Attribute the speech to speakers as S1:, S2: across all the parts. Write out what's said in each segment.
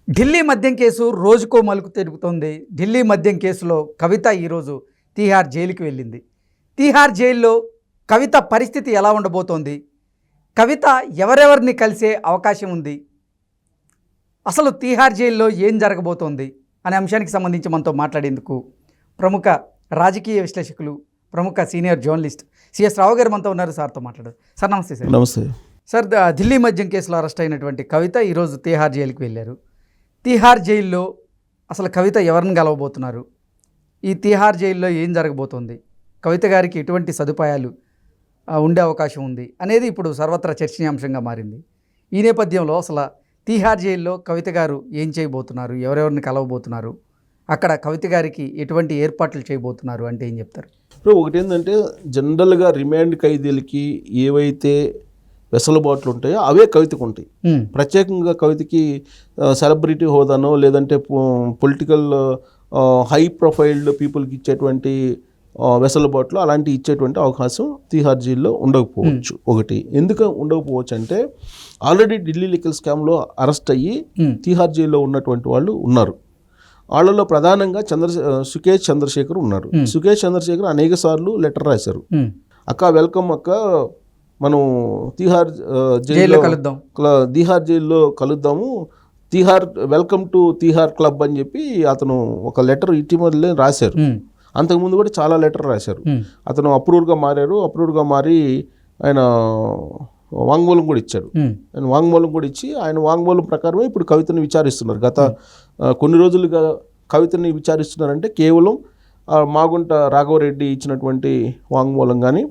S1: ఢిల్లీ మద్యం కేసు రోజుకో మలుపు తిరుగుతోంది. ఢిల్లీ మద్యం కేసులో కవిత ఈరోజు తీహార్ జైలుకి వెళ్ళింది. తీహార్ జైల్లో కవిత పరిస్థితి ఎలా ఉండబోతోంది? కవిత ఎవరెవరిని కలిసే అవకాశం ఉంది? అసలు తీహార్ జైల్లో ఏం జరగబోతోంది అనే అంశానికి సంబంధించి మనతో మాట్లాడేందుకు ప్రముఖ రాజకీయ విశ్లేషకులు, ప్రముఖ సీనియర్ జర్నలిస్ట్ సిఎస్ రావు గారు మనతో ఉన్నారు. సార్తో మాట్లాడారు. సార్ నమస్తే. సార్
S2: నమస్తే.
S1: సార్, ఢిల్లీ మద్యం కేసులో అరెస్ట్ అయినటువంటి కవిత ఈరోజు తీహార్ జైలుకి వెళ్ళారు. తీహార్ జైల్లో అసలు కవిత ఎవరిని గెలవబోతున్నారు? ఈ తీహార్ జైల్లో ఏం జరగబోతోంది? కవిత గారికి ఎటువంటి సదుపాయాలు ఉండే అవకాశం ఉంది అనేది ఇప్పుడు సర్వత్రా చర్చనీయాంశంగా మారింది. ఈ నేపథ్యంలో అసలు తీహార్ జైల్లో కవిత గారు ఏం చేయబోతున్నారు, ఎవరెవరిని కలవబోతున్నారు, అక్కడ కవిత గారికి ఎటువంటి ఏర్పాట్లు చేయబోతున్నారు అంటే ఏం చెప్తారు?
S2: ఇప్పుడు ఒకటి ఏంటంటే, జనరల్గా రిమాండ్ ఖైదీలకి ఏవైతే వెసులుబాట్లు ఉంటాయో అవే కవితకు ఉంటాయి. ప్రత్యేకంగా కవితకి సెలబ్రిటీ హోదానో లేదంటే పొలిటికల్ హై ప్రొఫైల్డ్ పీపుల్కి ఇచ్చేటువంటి వెసులుబాట్లు అలాంటి ఇచ్చేటువంటి అవకాశం తీహార్ జైల్లో ఉండకపోవచ్చు. ఒకటి ఎందుకు ఉండకపోవచ్చు అంటే, ఆల్రెడీ ఢిల్లీ లిక్కర్ స్కామ్లో అరెస్ట్ అయ్యి తీహార్ జైల్లో ఉన్నటువంటి వాళ్ళు ఉన్నారు. వాళ్ళలో ప్రధానంగా సుకేష్ చంద్రశేఖర్ ఉన్నారు. సుకేష్ చంద్రశేఖర్ అనేక సార్లు లెటర్ రాశారు, అక్క వెల్కమ్ అక్క, మనం తీహార్ జైల్లో తీహార్ జైల్లో కలుద్దాము, Tihar welcome to Tihar club అని చెప్పి అతను ఒక లెటర్ ఇటీవలే రాశారు. అంతకుముందు కూడా చాలా లెటర్ రాశారు. అతను అప్రూవర్గా మారారు. అప్రూవర్గా మారి ఆయన వాంగ్మూలం కూడా ఇచ్చారు. ఆయన వాంగ్మూలం కూడా ఇచ్చి ఆయన వాంగ్మూలం ప్రకారమే ఇప్పుడు కవితని విచారిస్తున్నారు. గత కొన్ని రోజులుగా కవితని విచారిస్తున్నారంటే కేవలం మాగుంట రాఘవరెడ్డి ఇచ్చినటువంటి వాంగ్మూలం కానీ,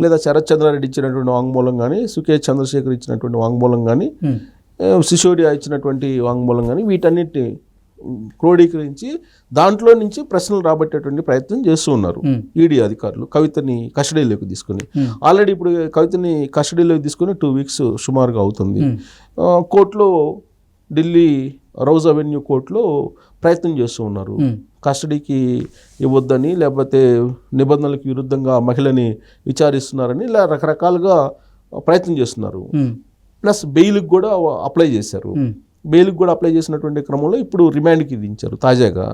S2: లేదా శరత్ చంద్రారెడ్డి ఇచ్చినటువంటి వాంగ్మూలం కానీ, సుకేష్ చంద్రశేఖర్ ఇచ్చినటువంటి వాంగ్మూలం కానీ, సిసోడియా ఇచ్చినటువంటి వాంగ్మూలం కానీ, వీటన్నిటిని క్రోడీకరించి దాంట్లో నుంచి ప్రశ్నలు రాబట్టేటువంటి ప్రయత్నం చేస్తూ ఉన్నారు ఈడీ అధికారులు కవితని కస్టడీలోకి తీసుకుని. ఆల్రెడీ ఇప్పుడు కవితని కస్టడీలోకి తీసుకుని 2 వీక్స్ సుమారుగా అవుతుంది. కోర్టులో, ఢిల్లీ రౌజ్ అవెన్యూ కోర్టులో ప్రయత్నం చేస్తూ ఉన్నారు. కస్టడీకి ఇవ్వద్దని, లేకపోతే నిబంధనలకు విరుద్ధంగా మహిళని విచారిస్తున్నారని ఇలా రకరకాలుగా ప్రయత్నం చేస్తున్నారు. ప్లస్ బెయిల్కి కూడా అప్లై చేశారు. బెయిల్కి కూడా అప్లై చేసినటువంటి క్రమంలో ఇప్పుడు రిమాండ్కి దించారు. తాజాగా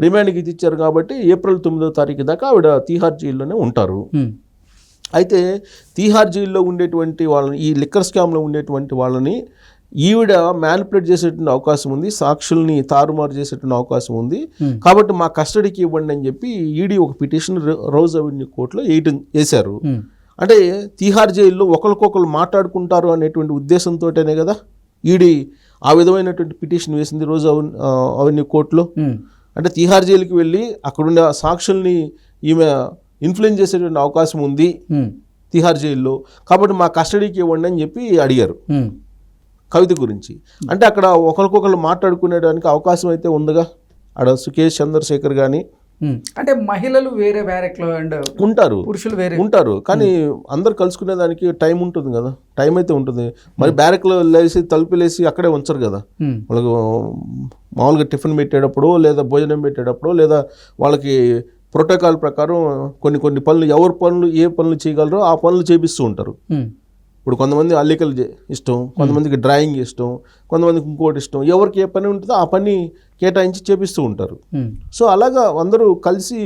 S2: రిమాండ్కి దించారు కాబట్టి ఏప్రిల్ 9వ తారీఖు దాకా ఆవిడ తీహార్ జైల్లోనే ఉంటారు. అయితే తీహార్ జైల్లో ఉండేటువంటి వాళ్ళని, ఈ లిక్కర్ స్కామ్లో ఉండేటువంటి వాళ్ళని ఈవిడ మ్యానిపులేట్ చేసేటువంటి అవకాశం ఉంది, సాక్షుల్ని తారుమారు చేసేటువంటి అవకాశం ఉంది. కాబట్టి మా కస్టడీకి ఇవ్వండి అని చెప్పి ఈడీ ఒక పిటిషన్ రౌజ్ అవెన్యూ కోర్టులో వేశారు. అంటే తీహార్ జైల్లో ఒకరికొకరు మాట్లాడుకుంటారు అనేటువంటి ఉద్దేశంతోనే కదా ఈడీ ఆ విధమైనటువంటి పిటిషన్ వేసింది రోజు అవెన్యూ కోర్టులో. అంటే తీహార్ జైలుకి వెళ్ళి అక్కడున్న సాక్షుల్ని ఈమె ఇన్ఫ్లుయెన్స్ చేసేటువంటి అవకాశం ఉంది తీహార్ జైల్లో, కాబట్టి మా కస్టడీకి ఇవ్వండి అని చెప్పి అడిగారు కవిత గురించి. అంటే అక్కడ ఒకరికొకరు మాట్లాడుకునేడానికి అవకాశం అయితే ఉందిగా. అక్కడ సుకేష్ చంద్రశేఖర్ కానీ,
S1: అంటే మహిళలు వేరే బ్యారెక్లో
S2: ఉంటారు,
S1: పురుషులు వేరే ఉంటారు,
S2: కానీ అందరు కలుసుకునే దానికి టైం ఉంటుంది కదా, టైం అయితే ఉంటుంది. మరి బ్యారెక్లో లేసి తలుపులేసి అక్కడే ఉంచరు కదా. వాళ్ళకి మామూలుగా టిఫిన్ పెట్టేటప్పుడు, లేదా భోజనం పెట్టేటప్పుడు, లేదా వాళ్ళకి ప్రోటోకాల్ ప్రకారం కొన్ని పనులు, ఏ పనులు చేయగలరో ఆ పనులు చేపిస్తూ ఉంటారు. ఇప్పుడు కొంతమంది అల్లికలు ఇష్టం, కొంతమందికి డ్రాయింగ్ ఇష్టం, కొంతమందికి ఇంకోటి ఇష్టం. ఎవరికి ఏ పని ఉంటుందో ఆ పని కేటాయించి చేపిస్తూ ఉంటారు. సో అలాగా అందరూ కలిసి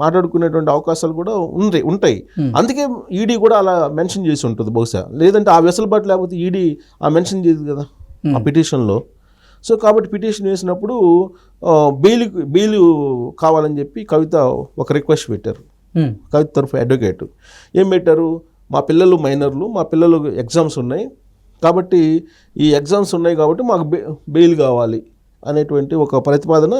S2: మాట్లాడుకునేటువంటి అవకాశాలు కూడా ఉంటాయి. అందుకే ఈడీ కూడా అలా మెన్షన్ చేసి ఉంటుంది బహుశా. లేదంటే ఆ వెసులుబాటు లేకపోతే ఈడీ ఆ మెన్షన్ చేయదు కదా ఆ పిటిషన్లో. సో కాబట్టి పిటిషన్ వేసినప్పుడు బెయిల్ కావాలని చెప్పి కవిత ఒక రిక్వెస్ట్ పెట్టారు. కవిత తరఫు అడ్వకేట్ ఏం పెట్టారు, మా పిల్లలు మైనర్లు, మా పిల్లలు ఎగ్జామ్స్ ఉన్నాయి కాబట్టి ఈ ఎగ్జామ్స్ ఉన్నాయి కాబట్టి మాకు బెయిల్ కావాలి అనేటువంటి ఒక ప్రతిపాదన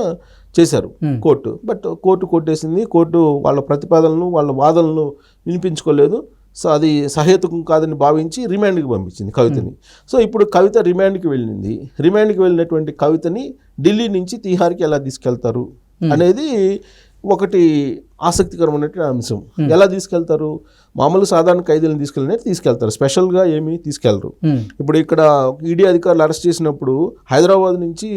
S2: చేశారు కోర్టు. బట్ కోర్టు కొట్టేసింది. కోర్టు వాళ్ళ ప్రతిపాదనలు, వాళ్ళ వాదనలు వినిపించుకోలేదు. సో అది సహేతుకం కాదని భావించి రిమాండ్కి పంపించింది కవితని. సో ఇప్పుడు కవిత రిమాండ్కి వెళ్ళింది. రిమాండ్కి వెళ్ళినటువంటి కవితని ఢిల్లీ నుంచి తీహార్కి ఎలా తీసుకెళ్తారు అనేది ఒకటి ఆసక్తికరమైనటువంటి అంశం. ఎలా తీసుకెళ్తారు? మామూలు సాధారణ ఖైదీలను తీసుకెళ్తారు, స్పెషల్గా ఏమీ తీసుకెళ్లరు. ఇప్పుడు ఇక్కడ ఈడీ అధికారులు అరెస్ట్ చేసినప్పుడు హైదరాబాద్ నుంచి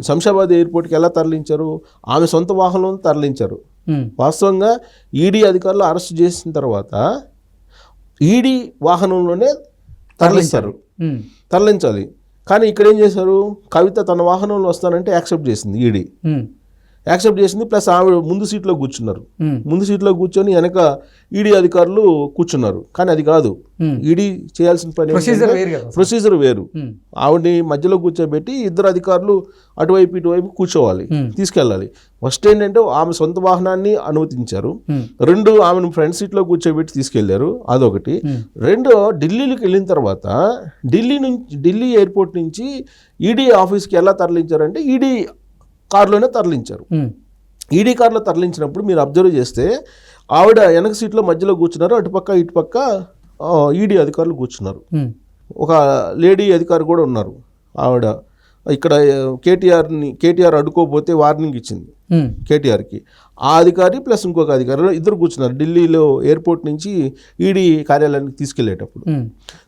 S2: శంషాబాద్ ఎయిర్పోర్ట్కి ఎలా తరలించారు? ఆమె సొంత వాహనంలో తరలించారు. వాస్తవంగా ఈడీ అధికారులు అరెస్ట్ చేసిన తర్వాత ఈడీ వాహనంలోనే తరలించాలి. కానీ ఇక్కడ ఏం చేశారు, కవిత తన వాహనంలో వస్తానంటే యాక్సెప్ట్ చేసింది ఈడీ, యాక్సెప్ట్ చేసింది. ప్లస్ ఆవిడ ముందు సీట్లో కూర్చున్నారు, ముందు సీట్లో కూర్చొని వెనక ఈడీ అధికారులు కూర్చున్నారు. కానీ అది కాదు, ఈడీ చేయాల్సిన పని ప్రొసీజర్ వేరు. ఆవిడని మధ్యలో కూర్చోబెట్టి ఇద్దరు అధికారులు అటువైపు ఇటువైపు కూర్చోవాలి, తీసుకెళ్ళాలి. ఫస్ట్ ఏంటంటే ఆమె సొంత వాహనాన్ని అనుమతించారు, రెండు ఆమెను ఫ్రంట్ సీట్లో కూర్చోబెట్టి తీసుకెళ్లారు, అదొకటి. రెండు, ఢిల్లీకి వెళ్ళిన తర్వాత ఢిల్లీ ఎయిర్పోర్ట్ నుంచి ఈడీ ఆఫీస్కి ఎలా తరలించారంటే ఈడీ కారులోనే తరలించారు. ఈడీ కారులో తరలించినప్పుడు మీరు అబ్జర్వ్ చేస్తే ఆవిడ వెనక సీట్లో మధ్యలో కూర్చున్నారు, అటుపక్క ఇటుపక్క ఈడీ అధికారులు కూర్చున్నారు. ఒక లేడీ అధికారి కూడా ఉన్నారు. ఆవిడ ఇక్కడ కేటీఆర్ అడ్డుకోపోతే వార్నింగ్ ఇచ్చింది కేటీఆర్కి, ఆ అధికారి ప్లస్ ఇంకొక అధికారి ఇద్దరు కూర్చున్నారు ఢిల్లీలో ఎయిర్పోర్ట్ నుంచి ఈడీ కార్యాలయానికి తీసుకెళ్లేటప్పుడు.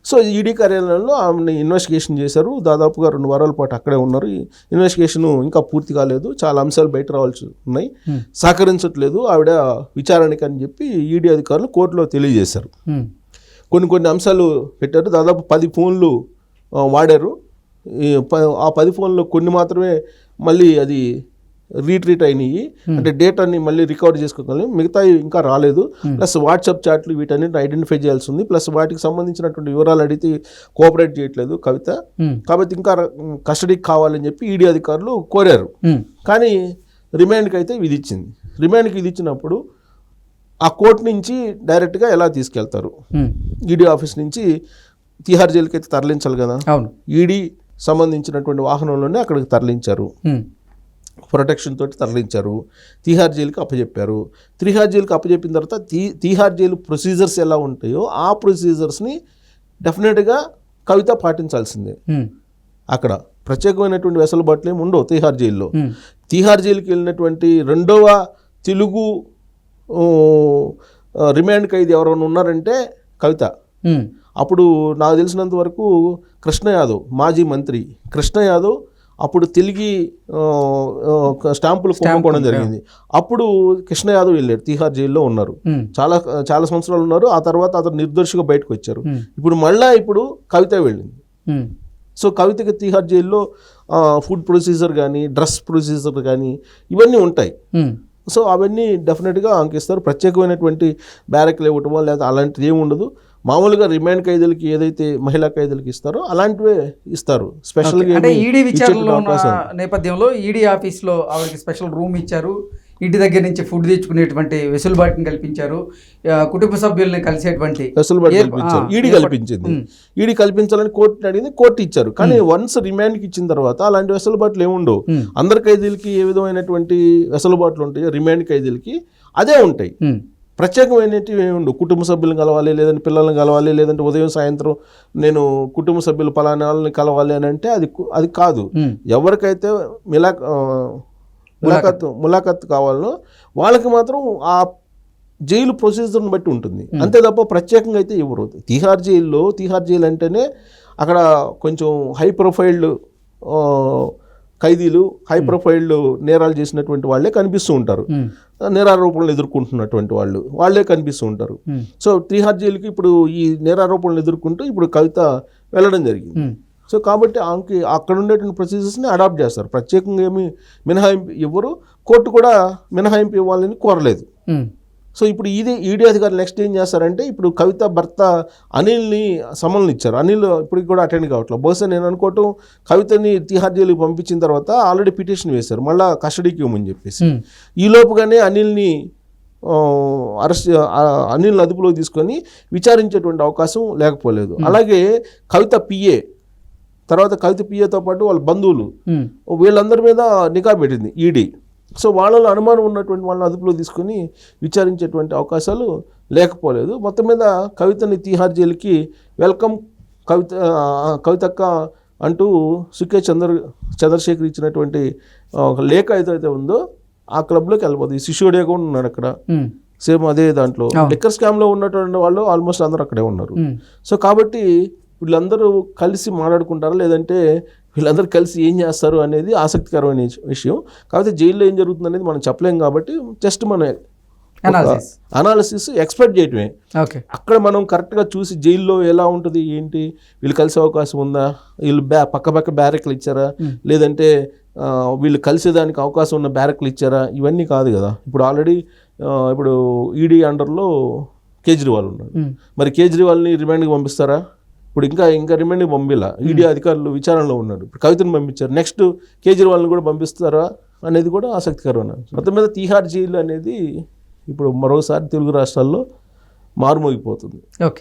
S2: సో ఈడీ కార్యాలయంలో ఆమెను ఇన్వెస్టిగేషన్ చేశారు, దాదాపుగా 2 వారాల పాటు అక్కడే ఉన్నారు. ఇన్వెస్టిగేషన్ ఇంకా పూర్తి కాలేదు, చాలా అంశాలు బయట రావాల్సి ఉన్నాయి, సహకరించట్లేదు ఆవిడ విచారణకి అని చెప్పి ఈడీ అధికారులు కోర్టులో తెలియజేశారు. కొన్ని అంశాలు పెట్టారు, దాదాపు 10 ఫోన్లు వాడారు. ఆ 10 ఫోన్లో కొన్ని మాత్రమే మళ్ళీ అది రీట్రీట్ అయినాయి, అంటే డేటాని మళ్ళీ రికవర్ చేసుకోగలం, మిగతా ఇంకా రాలేదు. ప్లస్ వాట్సాప్ చాట్లు వీటన్నిటిని ఐడెంటిఫై చేయాల్సి ఉంది. ప్లస్ వాటికి సంబంధించినటువంటి వివరాలు అడిగితే కోఆపరేట్ చేయట్లేదు కవిత, కాబట్టి ఇంకా కస్టడీకి కావాలని చెప్పి ఈడీ అధికారులు కోరారు. కానీ రిమాండ్కి అయితే విధించింది. రిమాండ్కి విధించినప్పుడు ఆ కోర్టు నుంచి డైరెక్ట్గా ఎలా తీసుకెళ్తారు, ఈడీ ఆఫీస్ నుంచి తిహార్ జైలుకి అయితే తరలించాలి కదా, ఈడీ సంబంధించినటువంటి వాహనంలోనే అక్కడికి తరలించారు, ప్రొటెక్షన్ తోటి తరలించారు, తిహార్ జైలుకి అప్పచెప్పారు. తిహార్ జైలుకి అప్పచెప్పిన తర్వాత తిహార్ జైలు ప్రొసీజర్స్ ఎలా ఉంటాయో ఆ ప్రొసీజర్స్ని డెఫినెట్గా కవిత పాటించాల్సిందే. అక్కడ ప్రత్యేకమైనటువంటి వెసులుబాట్లు ఏమి ఉండవు తిహార్ జైల్లో. తిహార్ జైలుకి వెళ్ళినటువంటి రెండవ తెలుగు రిమాండ్ ఖైదీ ఎవరైనా ఉన్నారంటే కవిత. అప్పుడు నాకు తెలిసినంత వరకు కృష్ణ యాదవ్, మాజీ మంత్రి కృష్ణ యాదవ్ అప్పుడు తెలుగు స్టాంపులు కొనుక్కోవడం జరిగింది. అప్పుడు కృష్ణ యాదవ్ వెళ్ళారు, తిహార్ జైల్లో ఉన్నారు, చాలా సంవత్సరాలు ఉన్నారు. ఆ తర్వాత అతను నిర్దోషిగా బయటకు వచ్చారు. ఇప్పుడు కవిత వెళ్ళింది. సో కవితకి తిహార్ జైల్లో ఫుడ్ ప్రొసీజర్ కానీ డ్రెస్ ప్రొసీజర్ కానీ ఇవన్నీ ఉంటాయి. సో అవన్నీ డెఫినెట్గా అంకిస్తారు. ప్రత్యేకమైనటువంటి బ్యారక్లు ఇవ్వటమో లేదా అలాంటిది ఏమి ఉండదు. మామూలుగా రిమాండ్ ఖైదీలకి ఏదైతే మహిళా ఖైదీలకి ఇస్తారో అలాంటివే ఇస్తారు. స్పెషల్గా
S1: అంటే ఈడీ విచారణలో ఉన్న నేపథ్యంలో ఈడీ ఆఫీస్లో ఆవిడకి స్పెషల్ రూమ్ ఇచ్చారు, ఇంటి దగ్గర నుంచి ఫుడ్ తెచ్చుకునేటువంటి వెసులుబాటుని కల్పించారు, కుటుంబ సభ్యుల్ని కలిసేటువంటి
S2: వెసులుబాటు కల్పించారు. ఈడీ కల్పించింది, ఈడీ కల్పించాలని కోర్టుని అడిగింది, కోర్టు ఇచ్చారు. కానీ వన్స్ రిమాండ్కి ఇచ్చిన తర్వాత అలాంటి వెసులుబాట్లు ఏముండవు. అందరి ఖైదీలకి ఏ విధమైనటువంటి వెసులుబాట్లు ఉంటాయో రిమాండ్ ఖైదీలకి అదే ఉంటాయి. ప్రత్యేకమైనవి ఉండవు. కుటుంబ సభ్యులను కలవాలి, లేదంటే పిల్లల్ని కలవాలి, లేదంటే ఉదయం సాయంత్రం నేను కుటుంబ సభ్యులు పలానా వాళ్ళని కలవాలి అని అంటే అది కాదు. ఎవరికైతే ములాఖత్ కావాలనో వాళ్ళకి మాత్రం ఆ జైలు ప్రొసీజర్ని బట్టి ఉంటుంది, అంతే తప్ప ప్రత్యేకంగా అయితే ఇవ్వరు. తిహార్ జైలు అంటేనే అక్కడ కొంచెం హై ప్రొఫైల్డ్ ఖైదీలు, హై ప్రొఫైల్డ్ నేరాలు చేసినటువంటి వాళ్ళే కనిపిస్తూ ఉంటారు, నేరారోపణలు ఎదుర్కొంటున్నటువంటి వాళ్ళే కనిపిస్తూ ఉంటారు. సో తిహార్ జైలుకి ఇప్పుడు ఈ నేరారోపణలు ఎదుర్కొంటూ ఇప్పుడు కవిత వెళ్ళడం జరిగింది. సో కాబట్టి ఆమెకి అక్కడ ఉండేటువంటి ప్రొసీజర్స్ని అడాప్ట్ చేస్తారు. ప్రత్యేకంగా ఏమి మినహాయింపు ఇవ్వరు, కోర్టు కూడా మినహాయింపు ఇవ్వాలని కోరలేదు. సో ఇప్పుడు ఈడీ అధికారులు నెక్స్ట్ ఏం చేస్తారంటే, ఇప్పుడు కవిత భర్త అనిల్ని సమన్లు ఇచ్చారు. అనిల్ ఇప్పటికి కూడా అటెండ్ కావట్లేదు. బహుశా నేను అనుకోవటం కవితని తిహార్ జైలుకి పంపించిన తర్వాత ఆల్రెడీ పిటిషన్ వేశారు మళ్ళీ కస్టడీకి ఇవ్వమని చెప్పేసి. ఈ లోపుగానే అనిల్ని అదుపులోకి తీసుకొని విచారించేటువంటి అవకాశం లేకపోలేదు. అలాగే కవిత పిఏ తర్వాత కవిత పిఏతో పాటు వాళ్ళ బంధువులు వీళ్ళందరి మీద నిఘా పెట్టింది ఈడీ. సో వాళ్ళలో అనుమానం ఉన్నటువంటి వాళ్ళని అదుపులో తీసుకొని విచారించేటువంటి అవకాశాలు లేకపోలేదు. మొత్తం మీద కవితని తిహార్ జైలుకి వెల్కమ్ కవితక్క అంటూ సుకే చంద్రశేఖర్ ఇచ్చినటువంటి ఒక లేఖ ఏదైతే ఉందో ఆ క్లబ్లోకి వెళ్ళిపోతుంది. సిసోడియా కూడా ఉన్నాడు అక్కడ, సేమ్ అదే దాంట్లో లిక్కర్ స్కామ్లో ఉన్నటువంటి వాళ్ళు ఆల్మోస్ట్ అందరూ అక్కడే ఉన్నారు. సో కాబట్టి వీళ్ళందరూ కలిసి మాట్లాడుకుంటారా లేదంటే వీళ్ళందరూ కలిసి ఏం చేస్తారు అనేది ఆసక్తికరమైన విషయం. కాకపోతే జైల్లో ఏం జరుగుతుంది అనేది మనం చెప్పలేం కాబట్టి జస్ట్ మనం
S1: అనాలిసిస్.
S2: అనాలిసిస్ ఎక్స్పెక్ట్ చేయటమే.
S1: ఓకే.
S2: అక్కడ మనం కరెక్ట్గా చూసి జైల్లో ఎలా ఉంటుంది ఏంటి, వీళ్ళు కలిసే అవకాశం ఉందా, వీళ్ళు పక్క బ్యారెక్లు ఇచ్చారా, లేదంటే వీళ్ళు కలిసేదానికి అవకాశం ఉన్న బ్యారెక్లు ఇచ్చారా, ఇవన్నీ కాదు కదా. ఇప్పుడు ఆల్రెడీ ఇప్పుడు ఈడీ అండర్లో కేజ్రీవాల్ ఉన్నాడు. మరి కేజ్రీవాల్ని రిమాండ్కి పంపిస్తారా? ఇప్పుడు ఇంకా రిమాండ్కి పంపిలా, ఈడీ అధికారులు విచారణలో ఉన్నారు. ఇప్పుడు కవితను పంపించారు, నెక్స్ట్ కేజ్రీవాల్ని కూడా పంపిస్తారా అనేది కూడా ఆసక్తికరమైన. మొత్తం మీద తీహార్ జైలు అనేది ఇప్పుడు మరోసారి తెలుగు రాష్ట్రాల్లో మారుమోగిపోతుంది.
S1: ఓకే.